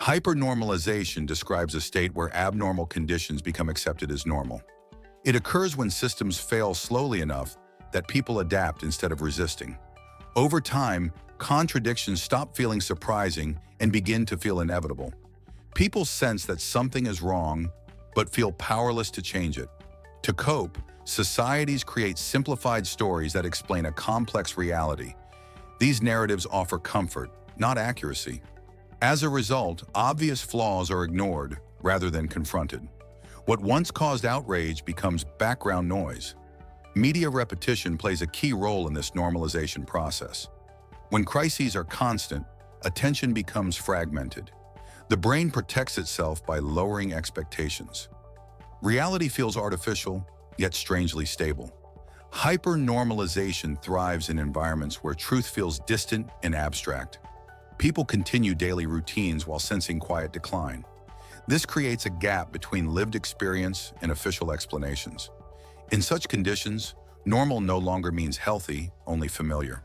Hypernormalization describes a state where abnormal conditions become accepted as normal. It occurs when systems fail slowly enough that people adapt instead of resisting. Over time, contradictions stop feeling surprising and begin to feel inevitable. People sense that something is wrong, but feel powerless to change it. To cope, societies create simplified stories that explain a complex reality. These narratives offer comfort, not accuracy. As a result, obvious flaws are ignored rather than confronted. What once caused outrage becomes background noise. Media repetition plays a key role in this normalization process. When crises are constant, attention becomes fragmented. The brain protects itself by lowering expectations. Reality feels artificial, yet strangely stable. Hypernormalization thrives in environments where truth feels distant and abstract. People continue daily routines while sensing quiet decline. This creates a gap between lived experience and official explanations. In such conditions, normal no longer means healthy, only familiar.